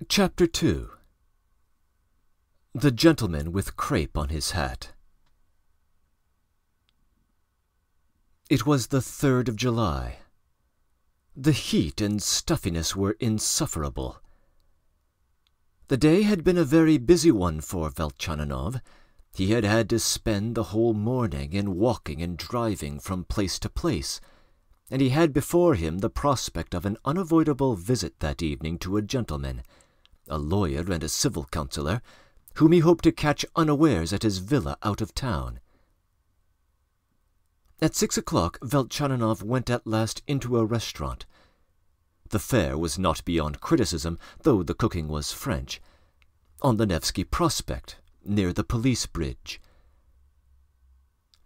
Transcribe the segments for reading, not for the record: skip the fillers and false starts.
Chapter 2. The Gentleman with Crape on his Hat. It was the 3rd of July. The heat and stuffiness were insufferable. The day had been a very busy one for Velchaninoff. He had had to spend the whole morning in walking and driving from place to place, and he had before him the prospect of an unavoidable visit that evening to a gentleman, a lawyer and a civil counsellor, whom he hoped to catch unawares at his villa out of town. At 6 o'clock Velchaninoff went at last into a restaurant. The fare was not beyond criticism, though the cooking was French, on the Nevsky Prospect, near the police bridge.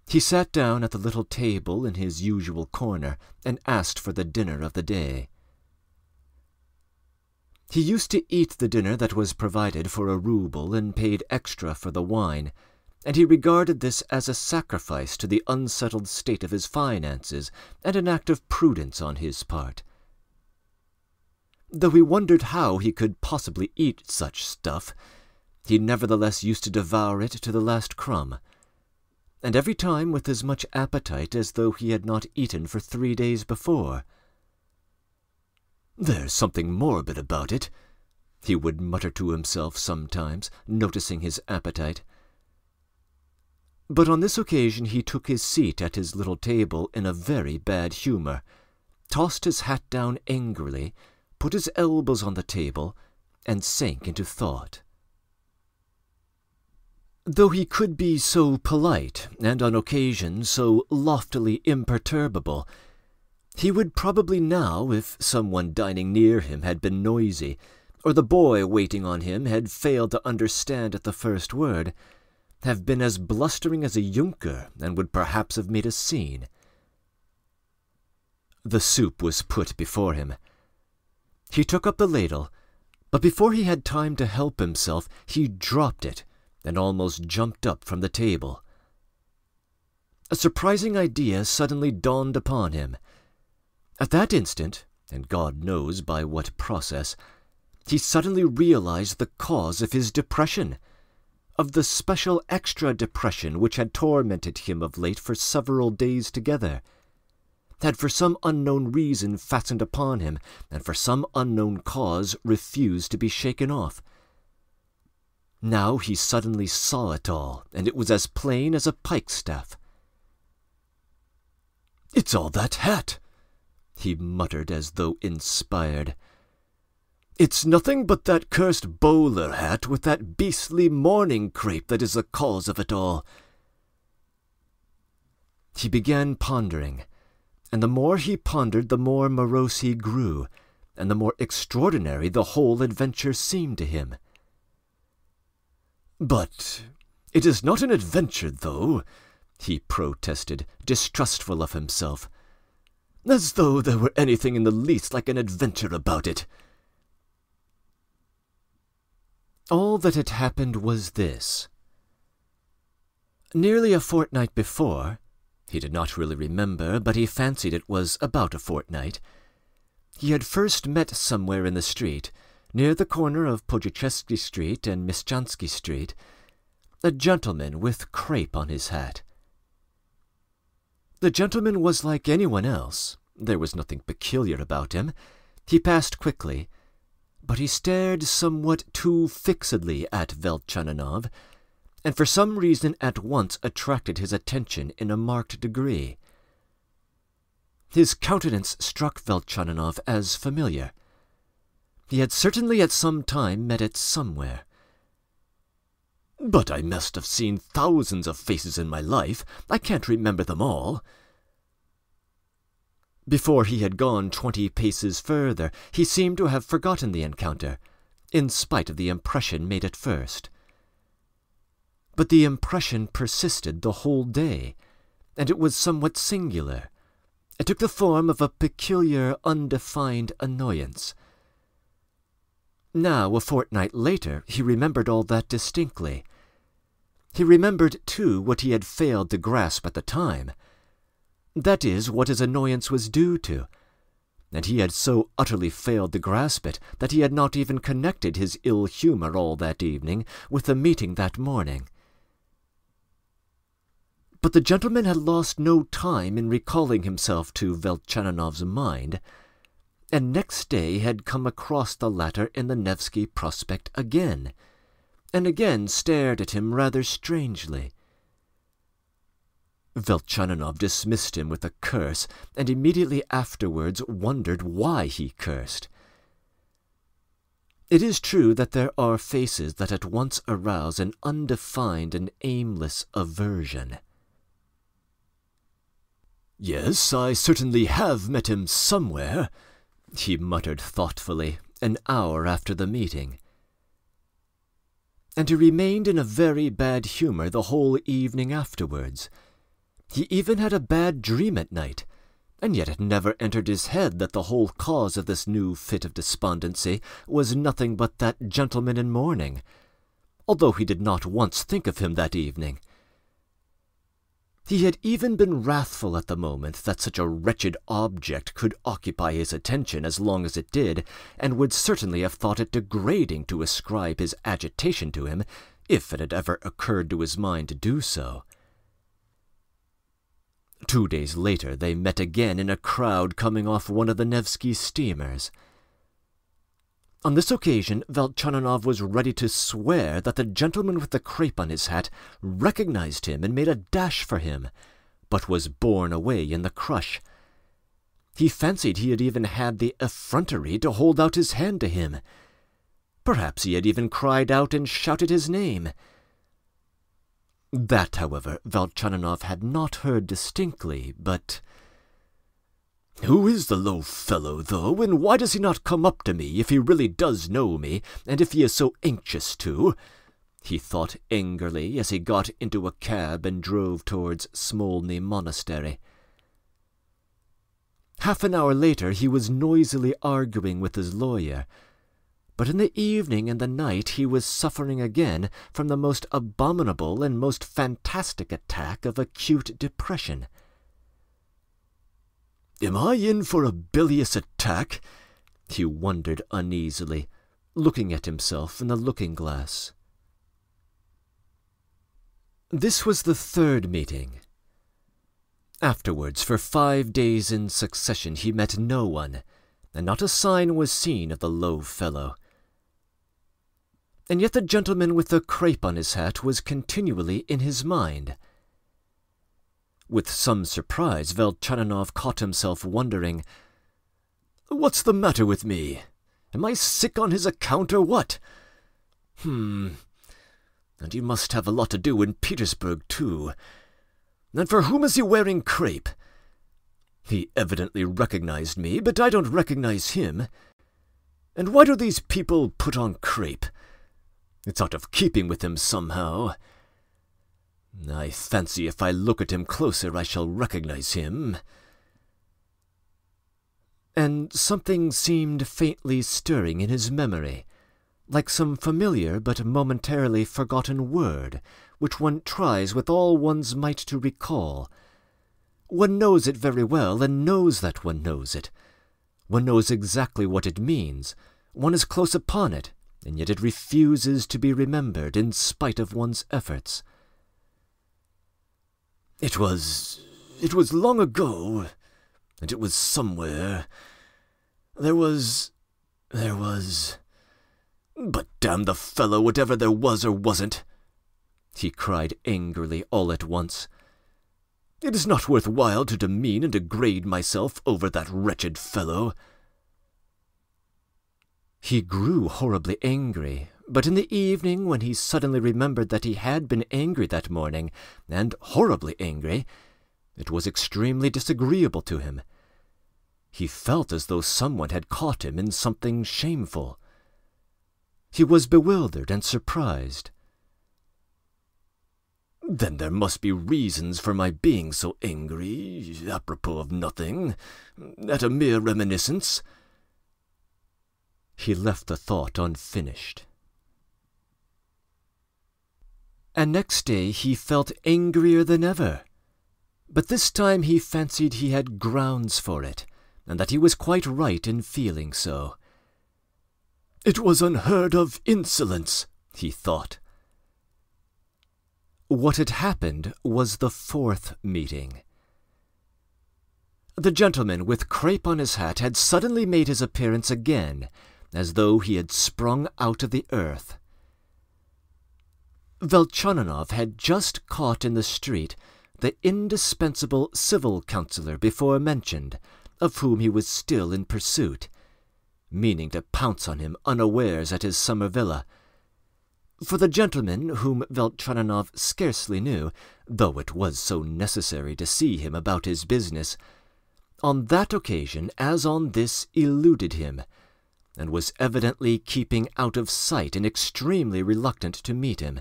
He sat down at the little table in his usual corner and asked for the dinner of the day. He used to eat the dinner that was provided for a rouble and paid extra for the wine, and he regarded this as a sacrifice to the unsettled state of his finances and an act of prudence on his part. Though he wondered how he could possibly eat such stuff, he nevertheless used to devour it to the last crumb, and every time with as much appetite as though he had not eaten for 3 days before. "There's something morbid about it," he would mutter to himself sometimes, noticing his appetite. But on this occasion he took his seat at his little table in a very bad humour, tossed his hat down angrily, put his elbows on the table, and sank into thought. Though he could be so polite, and on occasion so loftily imperturbable, he would probably now, if someone dining near him had been noisy, or the boy waiting on him had failed to understand at the first word, have been as blustering as a Junker, and would perhaps have made a scene. The soup was put before him. He took up the ladle, but before he had time to help himself, he dropped it, and almost jumped up from the table. A surprising idea suddenly dawned upon him. At that instant, and God knows by what process, he suddenly realized the cause of his depression, of the special extra depression which had tormented him of late for several days together, had for some unknown reason fastened upon him, and for some unknown cause refused to be shaken off. Now he suddenly saw it all, and it was as plain as a pikestaff. "It's all that hat," he muttered as though inspired. "It's nothing but that cursed bowler hat with that beastly mourning crape that is the cause of it all." He began pondering, and the more he pondered the more morose he grew, and the more extraordinary the whole adventure seemed to him. "But it is not an adventure, though," he protested, distrustful of himself. "As though there were anything in the least like an adventure about it." All that had happened was this. Nearly a fortnight before, he did not really remember, but he fancied it was about a fortnight, he had first met somewhere in the street, near the corner of Podjachevsky Street and Mishchansky Street, a gentleman with crape on his hat. The gentleman was like anyone else. There was nothing peculiar about him. He passed quickly, but he stared somewhat too fixedly at Velchaninoff, and for some reason at once attracted his attention in a marked degree. His countenance struck Velchaninoff as familiar. He had certainly at some time met it somewhere. "But I must have seen thousands of faces in my life. I can't remember them all." Before he had gone 20 paces further, he seemed to have forgotten the encounter, in spite of the impression made at first. But the impression persisted the whole day, and it was somewhat singular. It took the form of a peculiar, undefined annoyance. Now, a fortnight later, he remembered all that distinctly. He remembered, too, what he had failed to grasp at the time. That is, what his annoyance was due to, and he had so utterly failed to grasp it that he had not even connected his ill humor all that evening with the meeting that morning. But the gentleman had lost no time in recalling himself to Velchanov's mind, and next day had come across the latter in the Nevsky Prospect again, and again stared at him rather strangely. Velchanov dismissed him with a curse, and immediately afterwards wondered why he cursed. It is true that there are faces that at once arouse an undefined and aimless aversion. "Yes, I certainly have met him somewhere," he muttered thoughtfully, an hour after the meeting. And he remained in a very bad humor the whole evening afterwards. He even had a bad dream at night, and yet it never entered his head that the whole cause of this new fit of despondency was nothing but that gentleman in mourning, although he did not once think of him that evening. He had even been wrathful at the moment that such a wretched object could occupy his attention as long as it did, and would certainly have thought it degrading to ascribe his agitation to him, if it had ever occurred to his mind to do so. 2 days later they met again in a crowd coming off one of the Nevsky steamers. On this occasion Velchanov was ready to swear that the gentleman with the crape on his hat recognized him and made a dash for him, but was borne away in the crush. He fancied he had even had the effrontery to hold out his hand to him. Perhaps he had even cried out and shouted his name. That, however, Velchanov had not heard distinctly, but— "Who is the low fellow, though, and why does he not come up to me if he really does know me, and if he is so anxious to?" he thought angrily as he got into a cab and drove towards Smolny Monastery. Half an hour later he was noisily arguing with his lawyer, but in the evening and the night he was suffering again from the most abominable and most fantastic attack of acute depression. "Am I in for a bilious attack?" he wondered uneasily, looking at himself in the looking-glass. This was the third meeting. Afterwards, for 5 days in succession, he met no one, and not a sign was seen of the low fellow. And yet the gentleman with the crape on his hat was continually in his mind. With some surprise, Velchanov caught himself wondering, "What's the matter with me? Am I sick on his account, or what? And he must have a lot to do in Petersburg, too. And for whom is he wearing crape? He evidently recognized me, but I don't recognize him. And why do these people put on crape? It's out of keeping with him somehow. I fancy if I look at him closer I shall recognize him." And something seemed faintly stirring in his memory, like some familiar but momentarily forgotten word, which one tries with all one's might to recall. One knows it very well, and knows that one knows it. One knows exactly what it means. One is close upon it, and yet it refuses to be remembered in spite of one's efforts. It was long ago, and it was somewhere. There was... But damn the fellow, whatever there was or wasn't," he cried angrily all at once. "It is not worth while to demean and degrade myself over that wretched fellow." He grew horribly angry, but in the evening, when he suddenly remembered that he had been angry that morning, and horribly angry, it was extremely disagreeable to him. He felt as though someone had caught him in something shameful. He was bewildered and surprised. "Then there must be reasons for my being so angry, apropos of nothing, at a mere reminiscence." He left the thought unfinished. And next day he felt angrier than ever. But this time he fancied he had grounds for it, and that he was quite right in feeling so. It was unheard of insolence, he thought. What had happened was the fourth meeting. The gentleman with crape on his hat had suddenly made his appearance again, as though he had sprung out of the earth. Velchaninoff had just caught in the street the indispensable civil councillor before mentioned, of whom he was still in pursuit, meaning to pounce on him unawares at his summer villa. For the gentleman, whom Velchaninoff scarcely knew, though it was so necessary to see him about his business, on that occasion, as on this, eluded him, and was evidently keeping out of sight and extremely reluctant to meet him.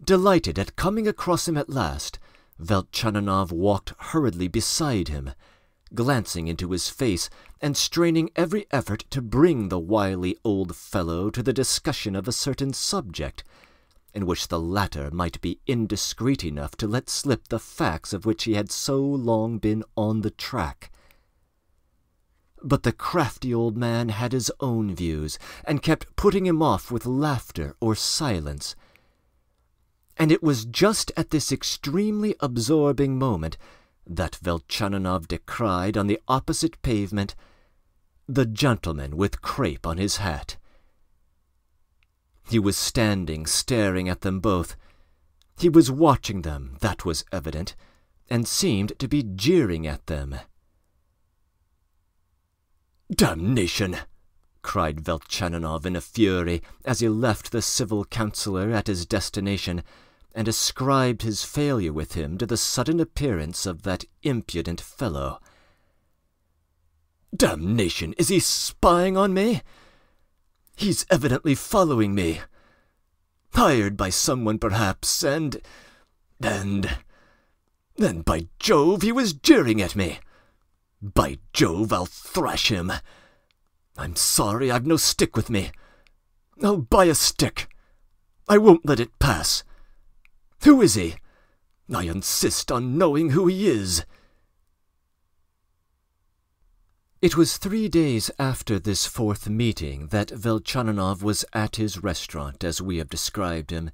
Delighted at coming across him at last, Velchaninoff walked hurriedly beside him, glancing into his face and straining every effort to bring the wily old fellow to the discussion of a certain subject, in which the latter might be indiscreet enough to let slip the facts of which he had so long been on the track. But the crafty old man had his own views, and kept putting him off with laughter or silence. And it was just at this extremely absorbing moment that Velchaninoff descried on the opposite pavement the gentleman with crape on his hat. He was standing staring at them both. He was watching them, that was evident, and seemed to be jeering at them. "Damnation!" cried Velchaninoff in a fury as he left the civil councillor at his destination, and ascribed his failure with him to the sudden appearance of that impudent fellow. "Damnation! Is he spying on me? He's evidently following me. Hired by someone, perhaps, and by Jove, he was jeering at me. By Jove, I'll thrash him. I'm sorry I've no stick with me. I'll buy a stick. I won't let it pass. Who is he? I insist on knowing who he is." It was 3 days after this fourth meeting that Velchaninoff was at his restaurant, as we have described him,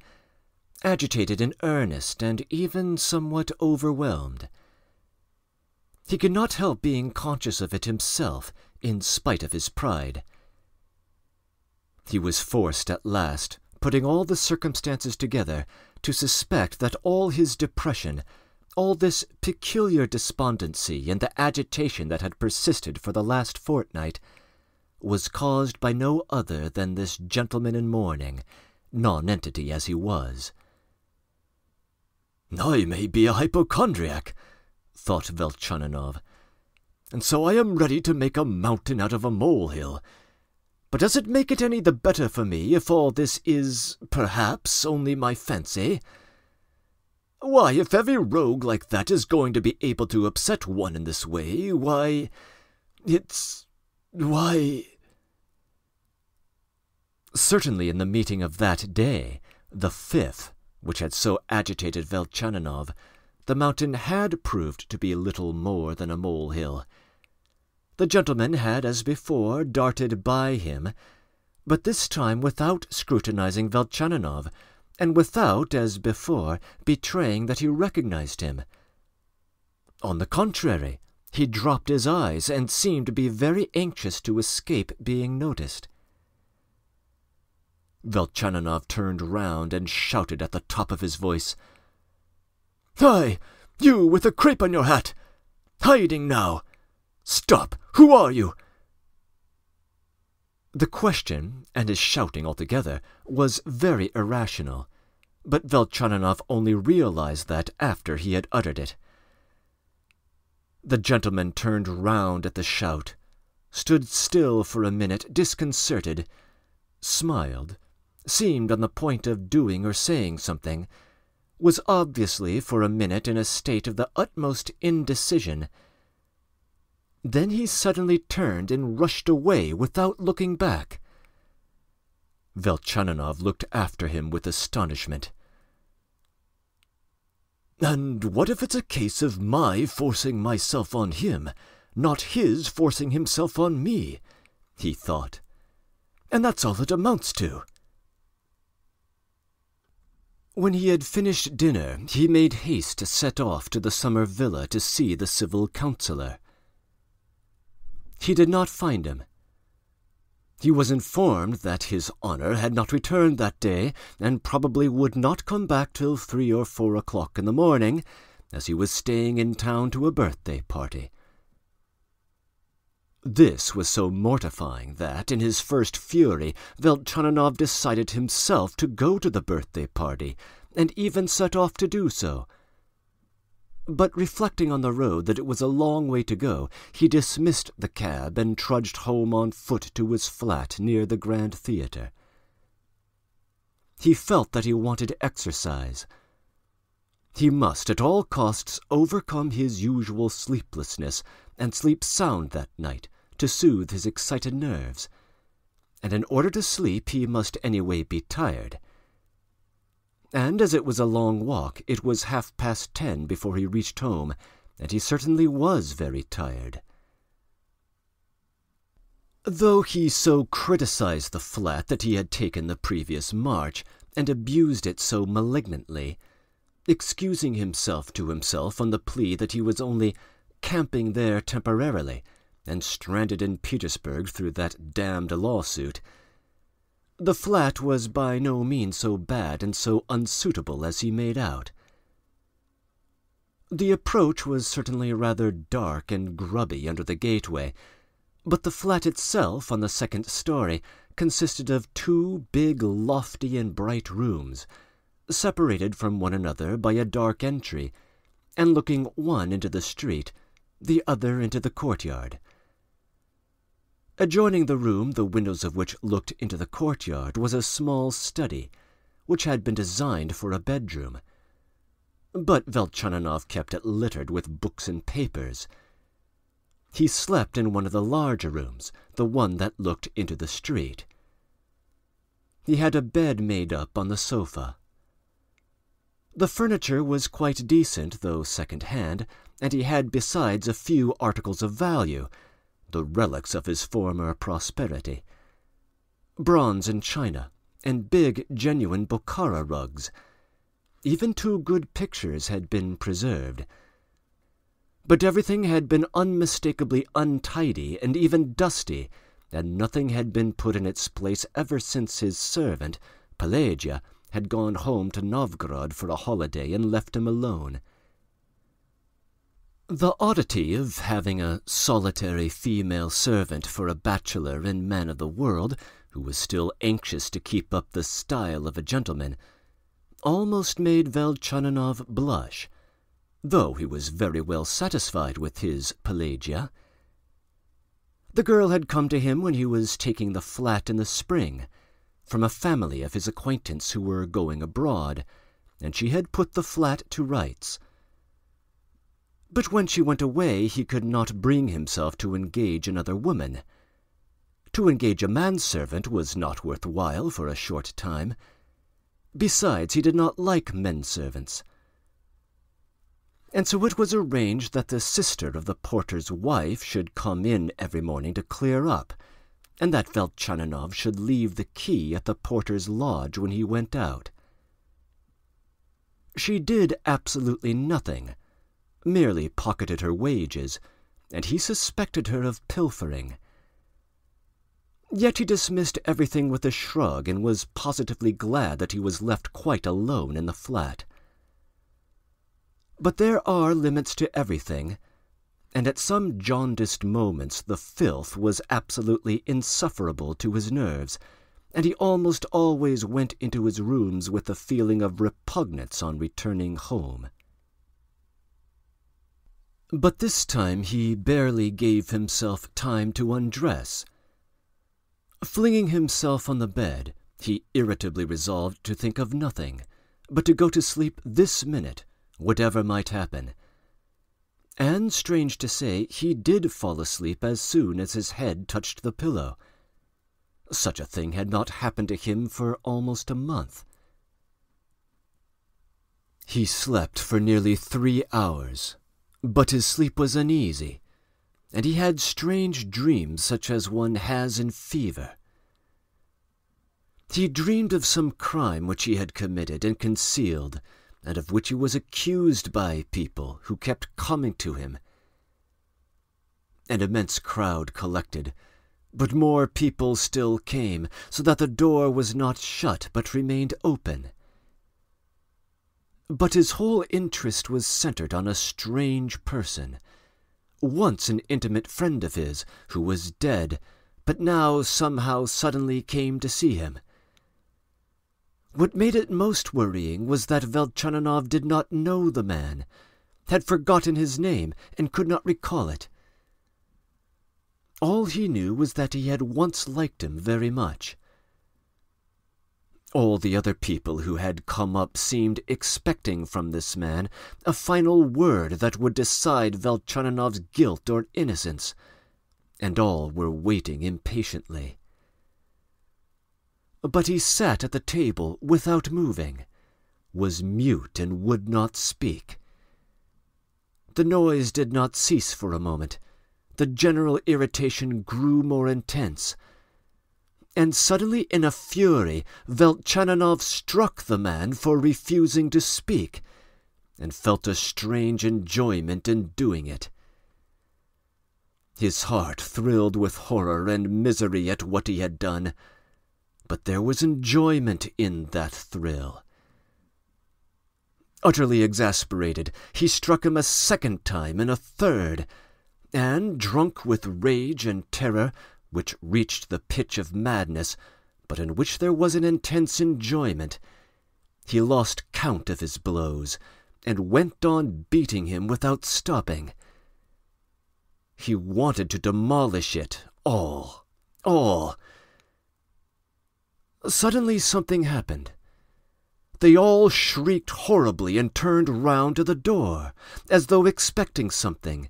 agitated in earnest and even somewhat overwhelmed. He could not help being conscious of it himself, in spite of his pride. He was forced at last, putting all the circumstances together, to suspect that all his depression, all this peculiar despondency and the agitation that had persisted for the last fortnight, was caused by no other than this gentleman in mourning, nonentity as he was. "I may be a hypochondriac," thought Velchaninoff, "and so I am ready to make a mountain out of a molehill. But does it make it any the better for me if all this is, perhaps, only my fancy? Why, if every rogue like that is going to be able to upset one in this way, why... Certainly in the meeting of that day, the fifth, which had so agitated Velchaninoff, the mountain had proved to be little more than a molehill. The gentleman had, as before, darted by him, but this time without scrutinizing Velchaninoff, and without, as before, betraying that he recognized him. On the contrary, he dropped his eyes and seemed to be very anxious to escape being noticed. Velchaninoff turned round and shouted at the top of his voice, "Hi, you with the crape on your hat! Hiding now! Stop! Who are you?" The question, and his shouting altogether, was very irrational, but Velchaninoff only realized that after he had uttered it. The gentleman turned round at the shout, stood still for a minute disconcerted, smiled, seemed on the point of doing or saying something, was obviously for a minute in a state of the utmost indecision. Then he suddenly turned and rushed away without looking back. Velchaninoff looked after him with astonishment. "And what if it's a case of my forcing myself on him?" not his forcing himself on me, he thought. And that's all it amounts to. When he had finished dinner, he made haste to set off to the summer villa to see the civil councillor. He did not find him. He was informed that his honour had not returned that day, and probably would not come back till 3 or 4 o'clock in the morning, as he was staying in town to a birthday party. This was so mortifying that, in his first fury, Velchaninoff decided himself to go to the birthday party, and even set off to do so. But reflecting on the road that it was a long way to go, he dismissed the cab and trudged home on foot to his flat near the Grand Theatre. He felt that he wanted exercise. He must, at all costs, overcome his usual sleeplessness and sleep sound that night to soothe his excited nerves. And in order to sleep, he must anyway be tired. And as it was a long walk, it was 10:30 before he reached home, and he certainly was very tired. Though he so criticized the flat that he had taken the previous March, and abused it so malignantly, excusing himself to himself on the plea that he was only camping there temporarily, and stranded in Petersburg through that damned lawsuit, the flat was by no means so bad and so unsuitable as he made out. The approach was certainly rather dark and grubby under the gateway, but the flat itself on the second story consisted of 2 big, lofty and bright rooms, separated from one another by a dark entry, and looking one into the street, the other into the courtyard. Adjoining the room, the windows of which looked into the courtyard, was a small study, which had been designed for a bedroom. But Velchaninoff kept it littered with books and papers. He slept in one of the larger rooms, the one that looked into the street. He had a bed made up on the sofa. The furniture was quite decent, though second-hand, and he had besides a few articles of value, the relics of his former prosperity. Bronze and china, and big, genuine Bokhara rugs. Even 2 good pictures had been preserved. But everything had been unmistakably untidy and even dusty, and nothing had been put in its place ever since his servant, Pelagia, had gone home to Novgorod for a holiday and left him alone. The oddity of having a solitary female servant for a bachelor and man of the world, who was still anxious to keep up the style of a gentleman, almost made Velchaninoff blush, though he was very well satisfied with his Pelagia. The girl had come to him when he was taking the flat in the spring, from a family of his acquaintance who were going abroad, and she had put the flat to rights. But when she went away, he could not bring himself to engage another woman. To engage a manservant was not worth while for a short time. Besides, he did not like men-servants. And so it was arranged that the sister of the porter's wife should come in every morning to clear up, and that Velchaninoff should leave the key at the porter's lodge when he went out. She did absolutely nothing, merely pocketed her wages, and he suspected her of pilfering. Yet he dismissed everything with a shrug and was positively glad that he was left quite alone in the flat. But there are limits to everything, and at some jaundiced moments the filth was absolutely insufferable to his nerves, and he almost always went into his rooms with a feeling of repugnance on returning home. But this time he barely gave himself time to undress. Flinging himself on the bed, he irritably resolved to think of nothing, but to go to sleep this minute, whatever might happen. And, strange to say, he did fall asleep as soon as his head touched the pillow. Such a thing had not happened to him for almost a month. He slept for nearly 3 hours, but his sleep was uneasy, and he had strange dreams such as one has in fever. He dreamed of some crime which he had committed and concealed, and of which he was accused by people who kept coming to him. An immense crowd collected, but more people still came, so that the door was not shut but remained open. But his whole interest was centered on a strange person, once an intimate friend of his, who was dead, but now somehow suddenly came to see him. What made it most worrying was that Velchaninoff did not know the man, had forgotten his name, and could not recall it. All he knew was that he had once liked him very much. All the other people who had come up seemed expecting from this man a final word that would decide Velchaninoff's guilt or innocence, and all were waiting impatiently. But he sat at the table without moving, was mute and would not speak. The noise did not cease for a moment. The general irritation grew more intense. And suddenly, in a fury, Velchaninoff struck the man for refusing to speak, and felt a strange enjoyment in doing it. His heart thrilled with horror and misery at what he had done, but there was enjoyment in that thrill. Utterly exasperated, he struck him a second time and a third, and, drunk with rage and terror, which reached the pitch of madness, but in which there was an intense enjoyment, he lost count of his blows, and went on beating him without stopping. He wanted to demolish it, all. Suddenly something happened. They all shrieked horribly and turned round to the door, as though expecting something.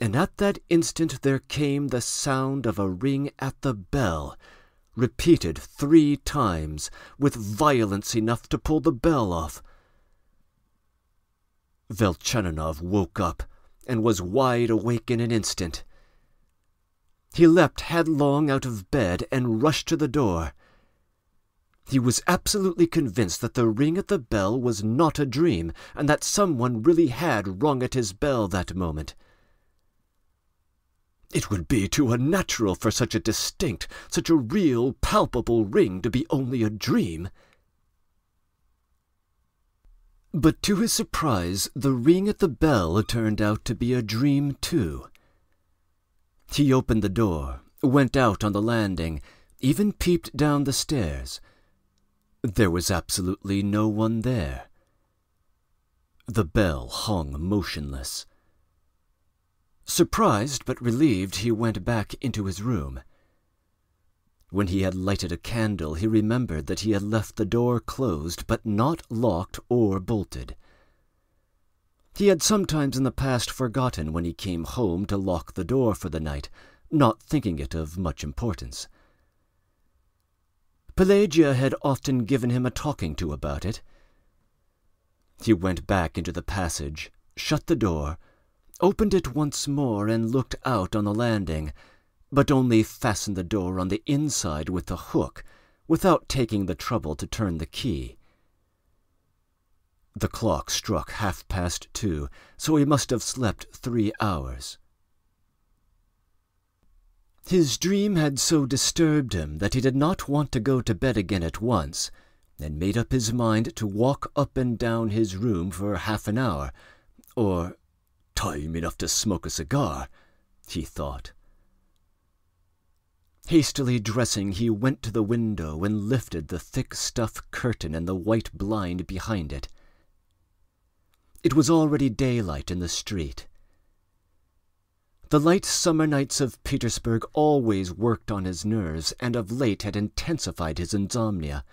And at that instant there came the sound of a ring at the bell, repeated 3 times, with violence enough to pull the bell off. Velchaninoff woke up, and was wide awake in an instant. He leapt headlong out of bed and rushed to the door. He was absolutely convinced that the ring at the bell was not a dream, and that someone really had rung at his bell that moment. It would be too unnatural for such a distinct, such a real, palpable ring to be only a dream. But to his surprise, the ring at the bell turned out to be a dream too. He opened the door, went out on the landing, even peeped down the stairs. There was absolutely no one there. The bell hung motionless. Surprised but relieved, he went back into his room. When he had lighted a candle, he remembered that he had left the door closed, but not locked or bolted. He had sometimes in the past forgotten when he came home to lock the door for the night, not thinking it of much importance. Pelagia had often given him a talking to about it. He went back into the passage, shut the door, opened it once more and looked out on the landing, but only fastened the door on the inside with a hook, without taking the trouble to turn the key. The clock struck 2:30, so he must have slept 3 hours. His dream had so disturbed him that he did not want to go to bed again at once, and made up his mind to walk up and down his room for half an hour, or time enough to smoke a cigar, he thought. Hastily dressing, he went to the window and lifted the thick stuff curtain and the white blind behind it. It was already daylight in the street. The light summer nights of Petersburg always worked on his nerves, and of late had intensified his insomnia,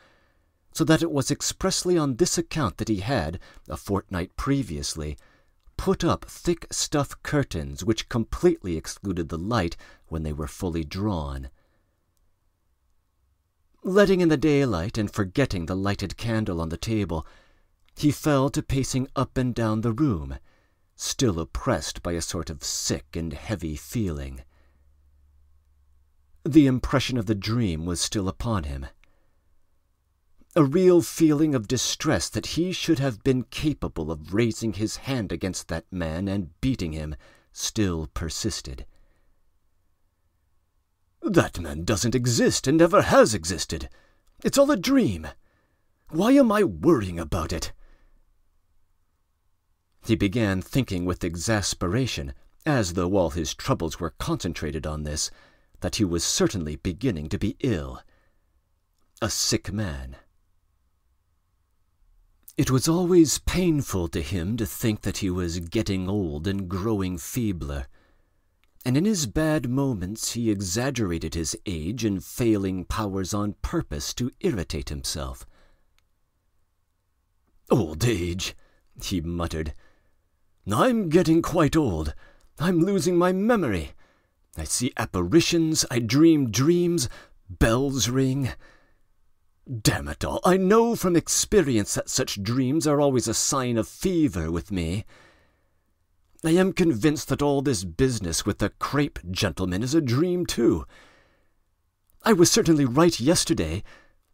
so that it was expressly on this account that he had, a fortnight previously, put up thick stuff curtains which completely excluded the light when they were fully drawn. Letting in the daylight and forgetting the lighted candle on the table, he fell to pacing up and down the room, still oppressed by a sort of sick and heavy feeling. The impression of the dream was still upon him. A real feeling of distress that he should have been capable of raising his hand against that man and beating him still persisted. "That man doesn't exist and never has existed. It's all a dream. Why am I worrying about it?" He began thinking with exasperation, as though all his troubles were concentrated on this, that he was certainly beginning to be ill. A sick man. It was always painful to him to think that he was getting old and growing feebler, and in his bad moments he exaggerated his age and failing powers on purpose to irritate himself. "Old age," he muttered. "I'm getting quite old. I'm losing my memory. I see apparitions, I dream dreams, bells ring. Damn it all, I know from experience that such dreams are always a sign of fever with me. I am convinced that all this business with the crepe gentleman is a dream too. I was certainly right yesterday.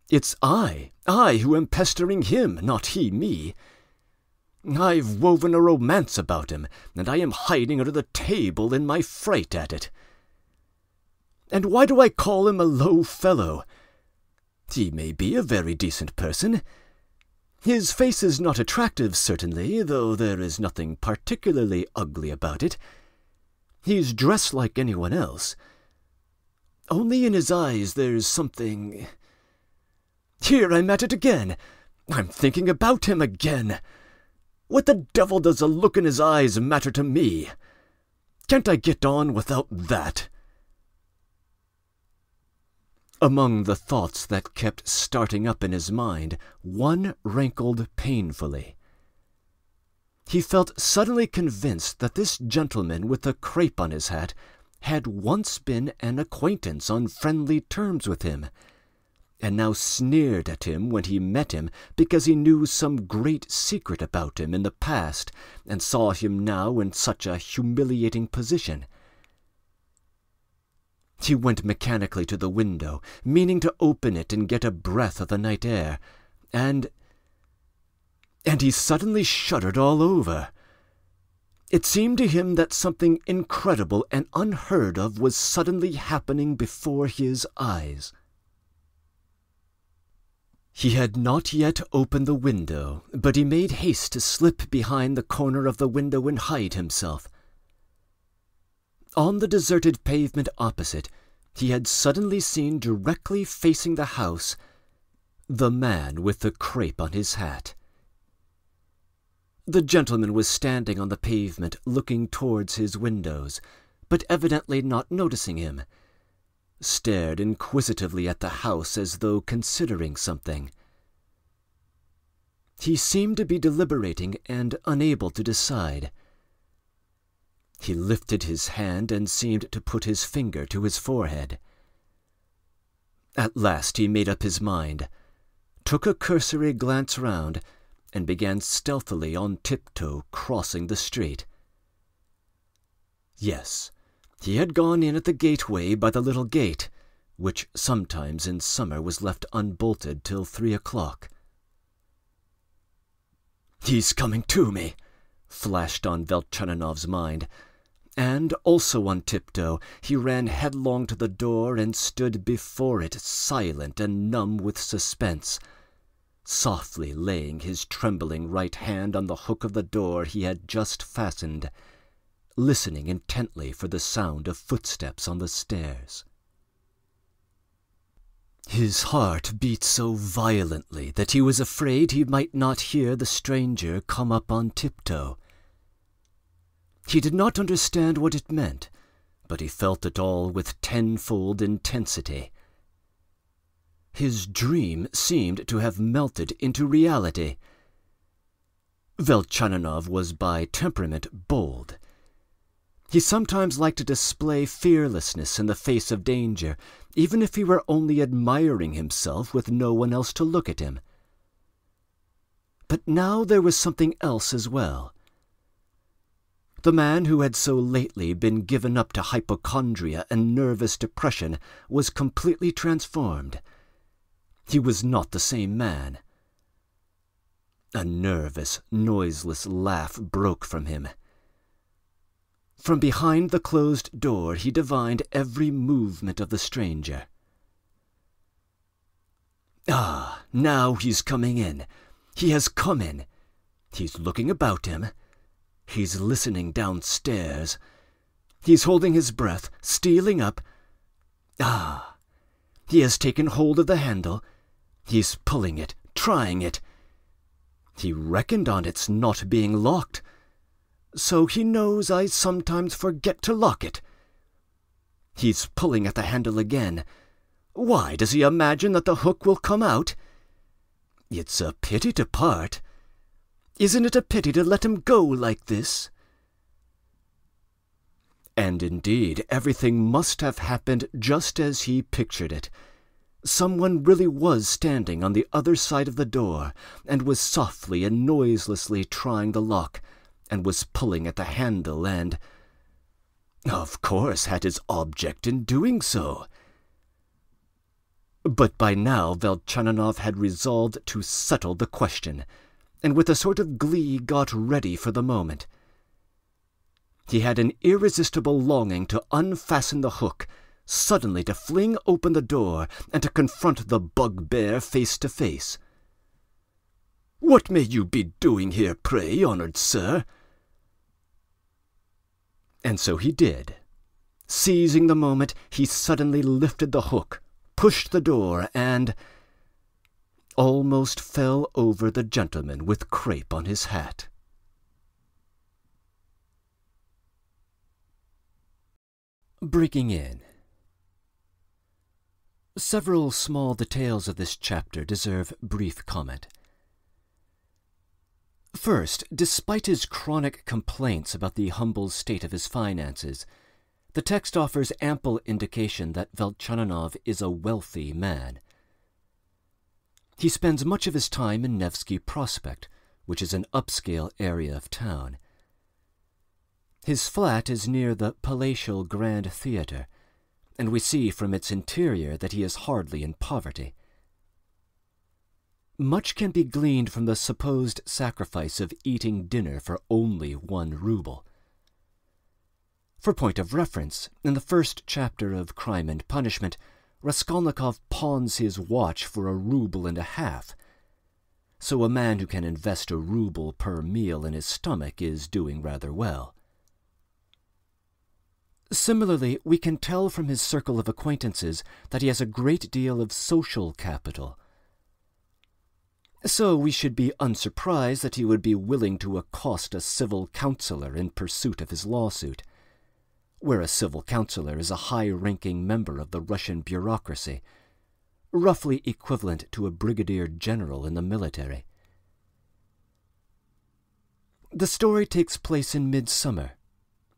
It's I who am pestering him, not he me. I've woven a romance about him, and I am hiding under the table in my fright at it. And why do I call him a low fellow? He may be a very decent person. His face is not attractive, certainly, though there is nothing particularly ugly about it. He's dressed like anyone else. Only in his eyes there's something... Here, I'm at it again. I'm thinking about him again. What the devil does a look in his eyes matter to me? Can't I get on without that?" Among the thoughts that kept starting up in his mind, one rankled painfully. He felt suddenly convinced that this gentleman with the crape on his hat had once been an acquaintance on friendly terms with him, and now sneered at him when he met him because he knew some great secret about him in the past and saw him now in such a humiliating position. He went mechanically to the window, meaning to open it and get a breath of the night air, and he suddenly shuddered all over. It seemed to him that something incredible and unheard of was suddenly happening before his eyes. He had not yet opened the window, but he made haste to slip behind the corner of the window and hide himself. On the deserted pavement opposite, he had suddenly seen directly facing the house the man with the crape on his hat. The gentleman was standing on the pavement looking towards his windows, but evidently not noticing him, stared inquisitively at the house as though considering something. He seemed to be deliberating and unable to decide. He lifted his hand and seemed to put his finger to his forehead. At last he made up his mind, took a cursory glance round, and began stealthily on tiptoe crossing the street. Yes, he had gone in at the gateway by the little gate, which sometimes in summer was left unbolted till 3 o'clock. "He's coming to me," flashed on Velchaninov's mind, and, also on tiptoe, he ran headlong to the door and stood before it silent and numb with suspense, softly laying his trembling right hand on the hook of the door he had just fastened, listening intently for the sound of footsteps on the stairs. His heart beat so violently that he was afraid he might not hear the stranger come up on tiptoe. He did not understand what it meant, but he felt it all with tenfold intensity. His dream seemed to have melted into reality. Velchaninov was by temperament bold. He sometimes liked to display fearlessness in the face of danger, even if he were only admiring himself with no one else to look at him. But now there was something else as well. The man who had so lately been given up to hypochondria and nervous depression was completely transformed. He was not the same man. A nervous, noiseless laugh broke from him. From behind the closed door he divined every movement of the stranger. Ah, now he's coming in. He has come in. He's looking about him. He's listening downstairs. He's holding his breath, stealing up. Ah, he has taken hold of the handle. He's pulling it, trying it. He reckoned on its not being locked. So he knows I sometimes forget to lock it. He's pulling at the handle again. Why, does he imagine that the hook will come out? It's a pity to part. Isn't it a pity to let him go like this? And indeed, everything must have happened just as he pictured it. Someone really was standing on the other side of the door, and was softly and noiselessly trying the lock, and was pulling at the handle, and, of course, had his object in doing so. But by now Velchaninoff had resolved to settle the question, and with a sort of glee got ready for the moment. He had an irresistible longing to unfasten the hook, suddenly to fling open the door, and to confront the bugbear face to face. "What may you be doing here, pray, honoured sir?" And so he did. Seizing the moment, he suddenly lifted the hook, pushed the door, and almost fell over the gentleman with crape on his hat. Breaking in. Several small details of this chapter deserve brief comment. First, despite his chronic complaints about the humble state of his finances, the text offers ample indication that Velchaninoff is a wealthy man. He spends much of his time in Nevsky Prospect, which is an upscale area of town. His flat is near the palatial Grand Theatre, and we see from its interior that he is hardly in poverty. Much can be gleaned from the supposed sacrifice of eating dinner for only 1 ruble. For point of reference, in the first chapter of Crime and Punishment, Raskolnikov pawns his watch for 1.5 rubles. So a man who can invest 1 ruble per meal in his stomach is doing rather well. Similarly, we can tell from his circle of acquaintances that he has a great deal of social capital. So we should be unsurprised that he would be willing to accost a civil councillor in pursuit of his lawsuit, where a civil councillor is a high-ranking member of the Russian bureaucracy, roughly equivalent to a brigadier general in the military. The story takes place in midsummer,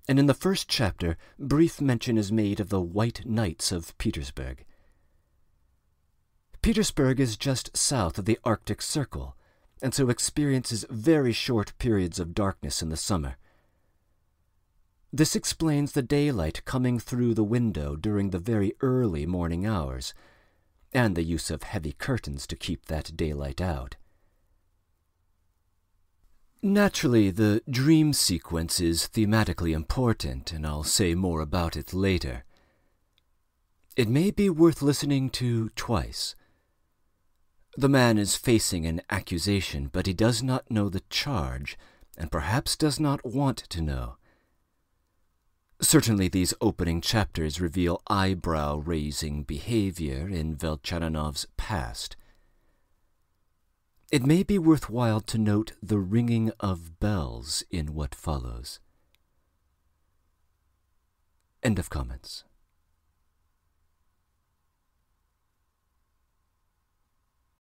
and in the first chapter brief mention is made of the White Knights of Petersburg. Petersburg is just south of the Arctic Circle, and so experiences very short periods of darkness in the summer. This explains the daylight coming through the window during the very early morning hours, and the use of heavy curtains to keep that daylight out. Naturally, the dream sequence is thematically important, and I'll say more about it later. It may be worth listening to twice. The man is facing an accusation, but he does not know the charge, and perhaps does not want to know. Certainly these opening chapters reveal eyebrow-raising behavior in Velchaninov's past. It may be worthwhile to note the ringing of bells in what follows. End of comments.